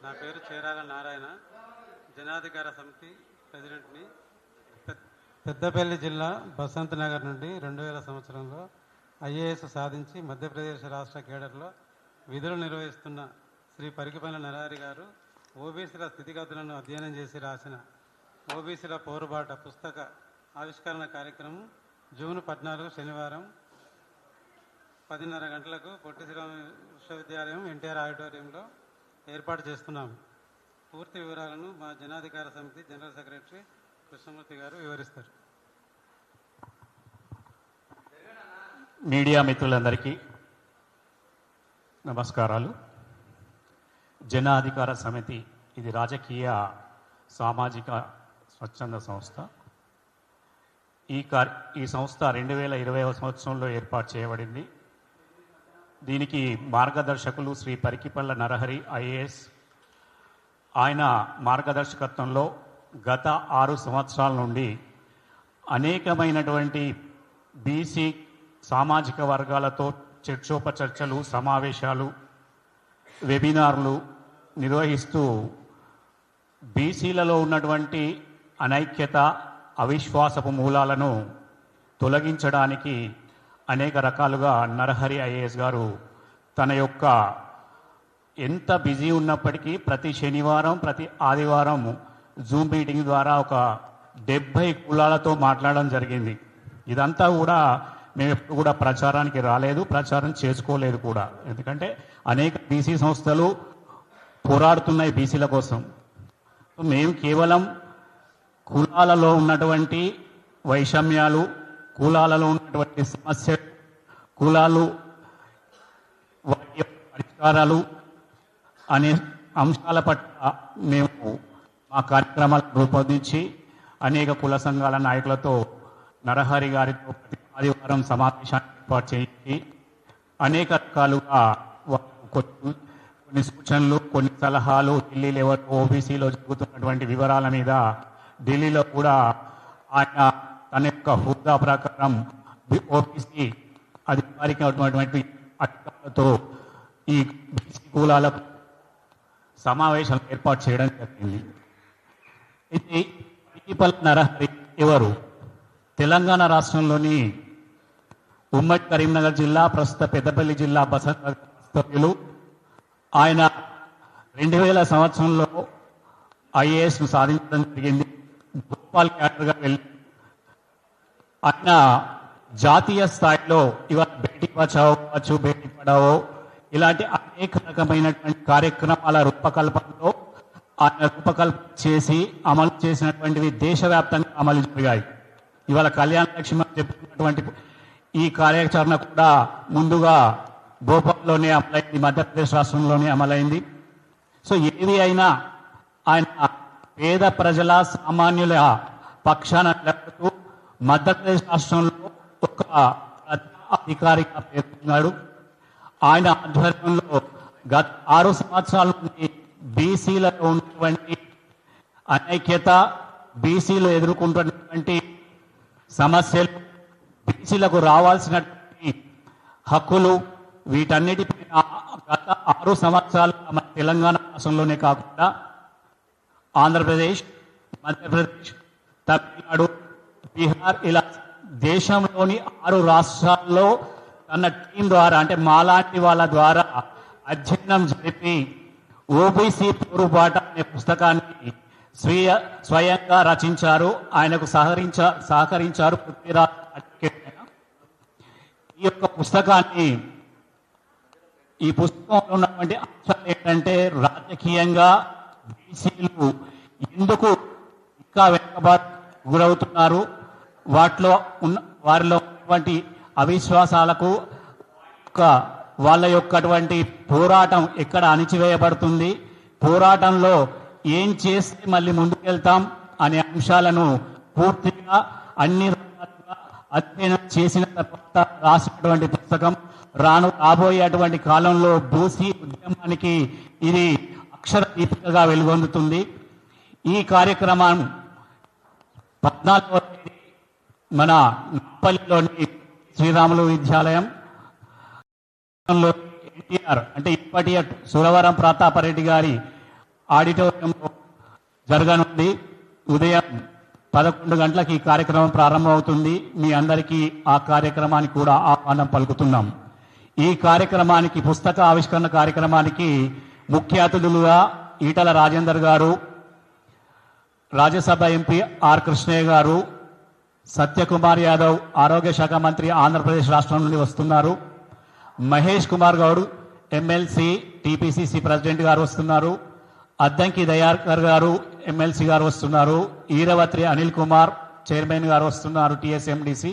నా పేరు చేరాల నారాయణ, జనాధికార సమితి ప్రెసిడెంట్ని. పెద్దపల్లి జిల్లా బసంత్ నగర్ నుండి 2000 సంవత్సరంలో ఐఏఎస్ సాధించి మధ్యప్రదేశ్ రాష్ట్ర కేడర్లో విధులు నిర్వహిస్తున్న శ్రీ పరికిపల్లి నరహరి గారు ఓబీసీల స్థితిగతులను అధ్యయనం చేసి రాసిన ఓబీసీల పోరుబాట పుస్తక ఆవిష్కరణ కార్యక్రమం జూన్ 14 శనివారం 10:30 గంటలకు పొట్టి శ్రీరామ విశ్వవిద్యాలయం ఎన్టీఆర్ ఆడిటోరియంలో ఏర్పాటు చేస్తున్నాము. పూర్తి వివరాలను మా జనాధికార సమితి జనరల్ సెక్రటరీ కృష్ణమూర్తి గారు వివరిస్తారు. మీడియా మిత్రులందరికీ నమస్కారాలు. జనాధికార సమితి ఇది రాజకీయ సామాజిక స్వచ్ఛంద సంస్థ. ఈ సంస్థ 2020 సంవత్సరంలో ఏర్పాటు చేయబడింది. దీనికి మార్గదర్శకులు శ్రీ పరికిపల్లి నరహరి ఐఏఎస్. ఆయన మార్గదర్శకత్వంలో గత 6 సంవత్సరాల నుండి అనేకమైనటువంటి బీసీ సామాజిక వర్గాలతో చర్చోపచర్చలు, సమావేశాలు, వెబినార్లు నిర్వహిస్తూ బీసీలలో ఉన్నటువంటి అనైక్యత, అవిశ్వాసపు మూలాలను తొలగించడానికి అనేక రకాలుగా నరహరి ఐఏఎస్ గారు తన యొక్క ఎంత బిజీ ఉన్నప్పటికీ ప్రతి శనివారం, ప్రతి ఆదివారం జూమ్ మీటింగ్ ద్వారా ఒక 70 కులాలతో మాట్లాడడం జరిగింది. ఇదంతా కూడా మేము ఎప్పుడు కూడా ప్రచారానికి రాలేదు, ప్రచారం చేసుకోలేదు కూడా. ఎందుకంటే అనేక బీసీ సంస్థలు పోరాడుతున్నాయి బీసీల కోసం. మేము కేవలం కులాలలో ఉన్నటువంటి వైషమ్యాలు, కులాలలో ఉన్నటువంటి సమస్యలు, కులాలు వాటి పరిష్కారాలు అనే అంశాల పట్ల మేము మా కార్యక్రమాలను రూపొందించి అనేక కుల సంఘాల నాయకులతో నరహరి గారితో ప్రతి ఆదివారం సమావేశాన్ని ఏర్పాటు చేయించి అనేక రకాలుగా కొన్ని సూచనలు, కొన్ని సలహాలు, ఢిల్లీ లెవెల్ ఓబీసీలో జరుగుతున్నటువంటి వివరాల మీద ఢిల్లీలో కూడా ఆయన తన యొక్క హోదా ప్రకారం ఓబీసీ అధికారికమైనటువంటి అధికారులతో ఈ బీసీ కులాల సమావేశాలు ఏర్పాటు చేయడం జరిగింది. ఇది పరికిపల్లి నరహరి ఎవరు? తెలంగాణ రాష్ట్రంలోని ఉమ్మడి కరీంనగర్ జిల్లా, ప్రస్తుత పెద్దపల్లి జిల్లా బసంత్ వాస్తవ్యులు. ఆయన 2000 సంవత్సరంలో ఐఏఎస్ను సాధించడం జరిగింది. భోపాల్ క్యాడర్గా వెళ్ళి ఆయన జాతీయ స్థాయిలో ఇవాళ బేటీ బచావో కావచ్చు, బేటీ పడావో ఇలాంటి అనేక రకమైనటువంటి కార్యక్రమాల రూపకల్పనలో ఆయన రూపకల్పన చేసి అమలు చేసినటువంటివి దేశవ్యాప్తంగా అమలు జరిగాయి. ఇవాళ కళ్యాణ లక్ష్మి చెప్పినటువంటి ఈ కార్యాచరణ కూడా ముందుగా భోపాల్లోనే అమలైంది, మధ్యప్రదేశ్ రాష్ట్రంలోనే అమలైంది. సో ఏది అయినా ఆయన పేద ప్రజల, సామాన్యుల పక్షాన నిలబడుతూ మధ్యప్రదేశ్ రాష్ట్రంలో ఒక అధికారిగా పేర్కొన్నాడు. ఆయన ఆధ్వర్యంలో గత 6 సంవత్సరాల నుండి బీసీలలో ఉన్నటువంటి అనైక్యత, బీసీలు ఎదుర్కొంటున్నటువంటి సమస్యలు, బీసీలకు రావాల్సినటువంటి హక్కులు, వీటన్నిటిపైన గత 6 సంవత్సరాలు మన తెలంగాణ రాష్ట్రంలోనే కాకుండా ఆంధ్రప్రదేశ్, మధ్యప్రదేశ్, తమిళనాడు, బీహార్ ఇలా దేశంలోని 6 రాష్ట్రాల్లో తన టీం ద్వారా, అంటే మాలాంటి వాళ్ళ ద్వారా అధ్యయనం జరిపి ఓబీసీ పోరుబాట అనే పుస్తకాన్ని స్వయంగా రచించారు. ఆయనకు సహకరించారు పృథ్వీరాజ్. ఈ యొక్క పుస్తకాన్ని, ఈ పుస్తకంలో ఉన్నటువంటి అంశాలు ఏంటంటే రాజకీయంగా బీసీలు ఎందుకు ఇంకా వెనుకబాటు గురవుతున్నారు, వారిలో ఉన్నటువంటి అవిశ్వాసాలకు వాళ్ళ యొక్కటువంటి పోరాటం ఎక్కడ అణిచివేయబడుతుంది, పోరాటంలో ఏం చేస్తే మళ్ళీ ముందుకెళ్తాం అనే అంశాలను పూర్తిగా అన్ని రకాలుగా అధ్యయనం చేసిన తర్వాత రాసినటువంటి పుస్తకం. రాబోయేటువంటి కాలంలో బీసీ ఉద్యమానికి ఇది అక్షర దీపికగా వెలుగొందుతుంది. ఈ కార్యక్రమం 14వ తేదీ మన నాంపల్లిలోని శ్రీరాములు విద్యాలయం ఎన్టీఆర్ అంటే ఇప్పటి సురవరం ప్రతాపరెడ్డి గారి ఆడిటోరియంలో జరగనుంది. ఉదయం 11 గంటలకు ఈ కార్యక్రమం ప్రారంభమవుతుంది. మీ అందరికీ ఆ కార్యక్రమానికి కూడా ఆహ్వానం పలుకుతున్నాం. ఈ కార్యక్రమానికి, పుస్తక ఆవిష్కరణ కార్యక్రమానికి ముఖ్య అతిథులుగా ఈటల రాజేందర్ గారు, రాజ్యసభ ఎంపీ ఆర్ కృష్ణయ్య గారు, సత్యకుమార్ యాదవ్ ఆరోగ్య శాఖ మంత్రి ఆంధ్రప్రదేశ్ రాష్ట్రం నుండి వస్తున్నారు. Mahesh Kumar Goud MLC TPCC president గారు వస్తున్నారు. అద్దంకి దయాకర్ గారు ఎమ్మెల్సీ గారు వస్తున్నారు. ఈరవత్రి అనిల్ కుమార్ చైర్మన్ గారు వస్తున్నారు టీఎస్ఎండిసి.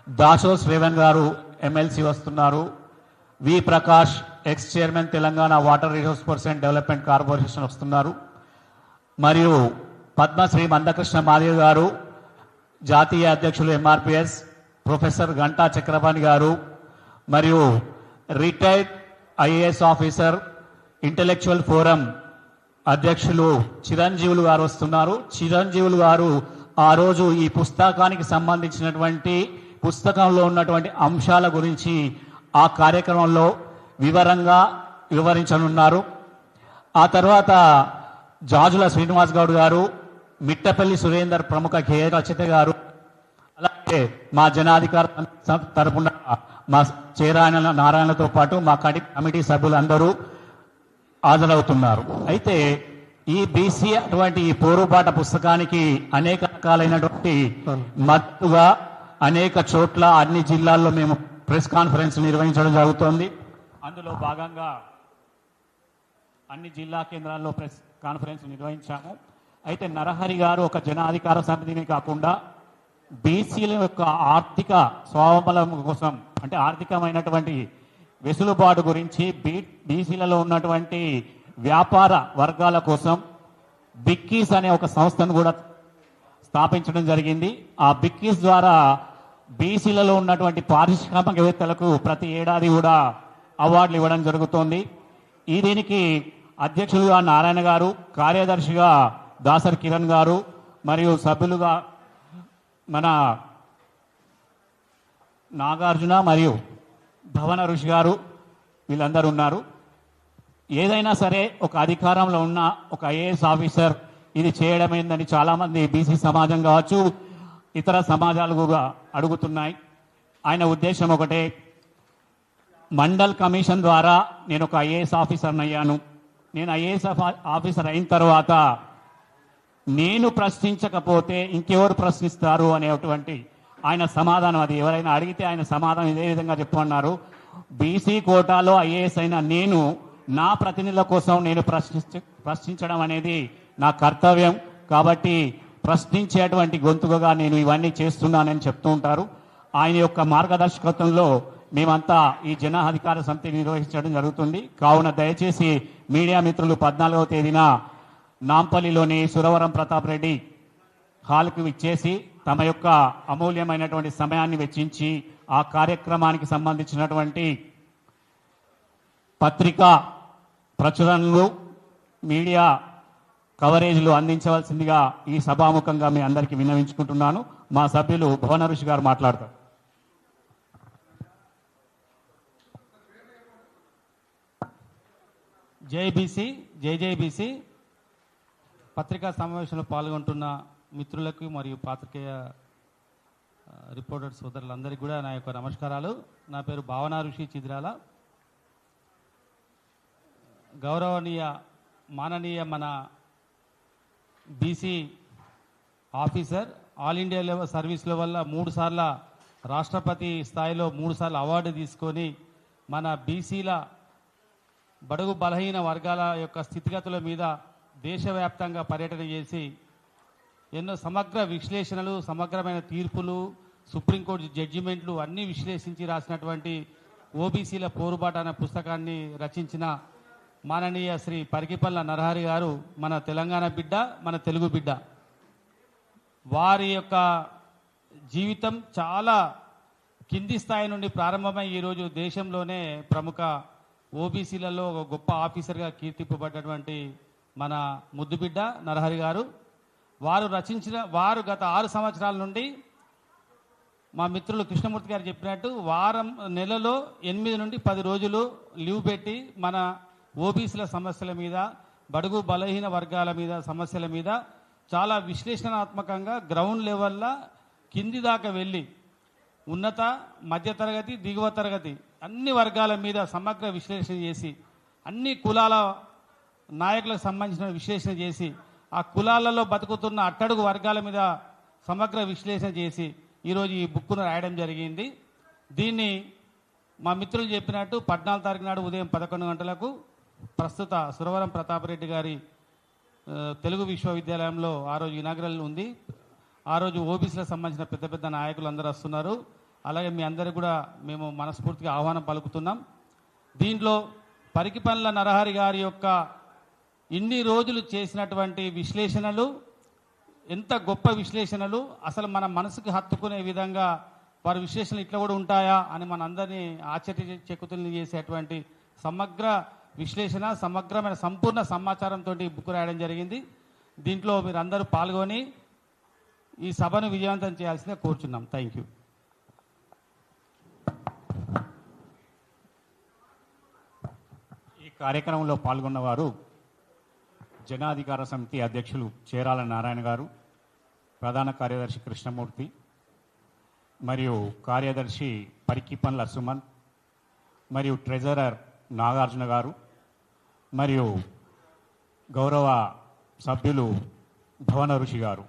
దాసో శ్రేవన్ గారు ఎమ్మెల్సీ వస్తున్నారు. V Prakash ex chairman Telangana water resource person development corporation వస్తున్నారు. మరియు పద్మశ్రీ మందకృష్ణ మాదేవ్ గారు జాతీయ అధ్యక్షులు ఎంఆర్పిఎస్, ప్రొఫెసర్ గంటా చక్రపాణి గారు మరియు retired IAS officer intellectual forum అధ్యక్షులు చిరంజీవులు గారు వస్తున్నారు. చిరంజీవులు గారు ఆ రోజు ఈ పుస్తకానికి సంబంధించినటువంటి పుస్తకంలో ఉన్నటువంటి అంశాల గురించి ఆ కార్యక్రమంలో వివరంగా వివరించనున్నారు. ఆ తర్వాత జాజుల శ్రీనివాస్ గౌడ్ గారు, మిట్టపల్లి సురేందర్ ప్రముఖ గేయ రచయిత గారు, అలాగే మా జనాధికార తరపున మా చేరాయన నారాయణతో పాటు మా కమిటీ సభ్యులందరూ హాజరవుతున్నారు. అయితే ఈ బీసీ అటువంటి ఈ పోరుబాట పుస్తకానికి అనేక రకాలైనటువంటి మద్దతుగా అనేక చోట్ల అన్ని జిల్లాల్లో మేము ప్రెస్ కాన్ఫరెన్స్ నిర్వహించడం జరుగుతోంది. అందులో భాగంగా అన్ని జిల్లా కేంద్రాల్లో ప్రెస్ కాన్ఫరెన్స్ నిర్వహించాము. అయితే నరహరి గారు ఒక జనాధికార సమితిని కాకుండా బీసీల యొక్క ఆర్థిక స్వావలంబన కోసం, అంటే ఆర్థికమైనటువంటి వెసులుబాటు గురించి, బీసీలలో ఉన్నటువంటి వ్యాపార వర్గాల కోసం బిక్కీస్ అనే ఒక సంస్థను కూడా స్థాపించడం జరిగింది. ఆ బిక్కీస్ ద్వారా బీసీలలో ఉన్నటువంటి పారిశ్రామికవేత్తలకు ప్రతి ఏడాది కూడా అవార్డులు ఇవ్వడం జరుగుతోంది. ఈ దీనికి అధ్యక్షులుగా నారాయణ గారు, కార్యదర్శిగా దాసరి కిరణ్ గారు మరియు సభ్యులుగా మన నాగార్జున మరియు భవన ఋషి గారు, వీళ్ళందరూ ఉన్నారు. ఏదైనా సరే ఒక అధికారంలో ఉన్న ఒక ఐఏఎస్ ఆఫీసర్ ఇది చేయడం ఏందని చాలామంది బీసీ సమాజం కావచ్చు, ఇతర సమాజాలు కూడా అడుగుతున్నాయి. ఆయన ఉద్దేశం ఒకటే, మండల్ కమిషన్ ద్వారా నేను ఒక ఐఏఎస్ ఆఫీసర్ని అయ్యాను. నేను ఐఏఎస్ ఆఫీసర్ అయిన తర్వాత నేను ప్రశ్నించకపోతే ఇంకెవరు ప్రశ్నిస్తారు అనేటువంటి ఆయన సమాధానం. అది ఎవరైనా అడిగితే ఆయన సమాధానం ఇదే విధంగా చెప్పమన్నారు. బీసీ కోటాలో ఐఏఎస్ అయిన నేను నా ప్రతినిధుల కోసం నేను ప్రశ్నించడం అనేది నా కర్తవ్యం. కాబట్టి ప్రశ్నించేటువంటి గొంతుకగా నేను ఇవన్నీ చేస్తున్నానని చెప్తూ ఉంటారు. ఆయన యొక్క మార్గదర్శకత్వంలో మేమంతా ఈ జన అధికార సమితి నిర్వహించడం జరుగుతుంది. కావున దయచేసి మీడియా మిత్రులు 14వ తేదీన నాంపల్లిలోని సురవరం ప్రతాప్ రెడ్డి హాల్కు ఇచ్చేసి తమ యొక్క అమూల్యమైనటువంటి సమయాన్ని వెచ్చించి ఆ కార్యక్రమానికి సంబంధించినటువంటి పత్రికా ప్రచురణలు, మీడియా కవరేజ్లు అందించవలసిందిగా ఈ సభాముఖంగా మీ అందరికీ విన్నవించుకుంటున్నాను. మా సభ్యులు భువన ఋషి గారు మాట్లాడతారు. జై బీసీ, జై జై బీసీ. పత్రికా సమావేశంలో పాల్గొంటున్న మిత్రులకు మరియు పాత్రికేయ రిపోర్టర్ సోదరులందరికీ కూడా నా యొక్క నమస్కారాలు. నా పేరు భావన ఋషి చిద్రాల. గౌరవనీయ మాననీయ మన BC officer all India level సర్వీస్ల వల్ల 3 సార్ల రాష్ట్రపతి స్థాయిలో 3 సార్లు అవార్డు తీసుకొని మన బీసీల బడుగు బలహీన వర్గాల యొక్క స్థితిగతుల మీద దేశవ్యాప్తంగా పర్యటన చేసి ఎన్నో సమగ్ర విశ్లేషణలు, సమగ్రమైన తీర్పులు, సుప్రీంకోర్టు జడ్జిమెంట్లు అన్నీ విశ్లేషించి రాసినటువంటి ఓబీసీల పోరుబాట అనే పుస్తకాన్ని రచించిన మాననీయ శ్రీ పరికిపల్ల నరహరి గారు మన తెలంగాణ బిడ్డ, మన తెలుగు బిడ్డ. వారి యొక్క జీవితం చాలా కింది స్థాయి నుండి ప్రారంభమై ఈరోజు దేశంలోనే ప్రముఖ ఓబీసీలలో ఒక గొప్ప ఆఫీసర్గా కీర్తింపబడ్డటువంటి మన ముద్దుబిడ్డ నరహరి గారు. వారు గత 6 సంవత్సరాల నుండి మా మిత్రులు కృష్ణమూర్తి గారు చెప్పినట్టు నెలలో 8 నుండి 10 రోజులు లీవ్ పెట్టి మన ఓబీసీల సమస్యల మీద, బడుగు బలహీన వర్గాల మీద సమస్యల మీద చాలా విశ్లేషణాత్మకంగా గ్రౌండ్ లెవెల్లో కింది దాకా వెళ్ళి ఉన్నత మధ్యతరగతి దిగువ తరగతి అన్ని వర్గాల మీద సమగ్ర విశ్లేషణ చేసి అన్ని కులాల నాయకులకు సంబంధించిన విశ్లేషణ చేసి ఆ కులాలలో బతుకుతున్న అట్టడుగు వర్గాల మీద సమగ్ర విశ్లేషణ చేసి ఈరోజు ఈ బుక్కును రాయడం జరిగింది. దీన్ని మా మిత్రులు చెప్పినట్టు 14 తారీఖు నాడు ఉదయం 11 గంటలకు ప్రస్తుత సురవరం ప్రతాపరెడ్డి గారి తెలుగు విశ్వవిద్యాలయంలో ఆ రోజు ఇనాగ్రల్ ఉంది. ఆ రోజు ఓబీసీలకు సంబంధించిన పెద్ద పెద్ద నాయకులు అందరూ వస్తున్నారు. అలాగే మీ అందరికీ కూడా మేము మనస్ఫూర్తిగా ఆహ్వానం పలుకుతున్నాం. దీంట్లో పరికిపండ్ల నరహరి గారి యొక్క ఇన్ని రోజులు చేసినటువంటి విశ్లేషణలు ఎంత గొప్ప విశ్లేషణలు, అసలు మన మనసుకు హత్తుకునే విధంగా వారి విశ్లేషణలు ఇట్లా కూడా ఉంటాయా అని మనందరినీ ఆశ్చర్యచకితుల్ని చేసేటువంటి సమగ్ర విశ్లేషణ, సమగ్రమైన సంపూర్ణ సమాచారంతో బుక్ రాయడం జరిగింది. దీంట్లో మీరు అందరూ పాల్గొని ఈ సభను విజయవంతం చేయాల్సిందిగా కోరుచున్నాం. Thank you. ఈ కార్యక్రమంలో పాల్గొన్నవారు జనాధికార సమితి అధ్యక్షులు చేరాల నారాయణ గారు, ప్రధాన కార్యదర్శి కృష్ణమూర్తి, మరియు కార్యదర్శి పరికిపండ్ల సుమన్, మరియు ట్రెజరర్ నాగార్జున గారు, మరియు గౌరవ సభ్యులు భవన ఋషి గారు.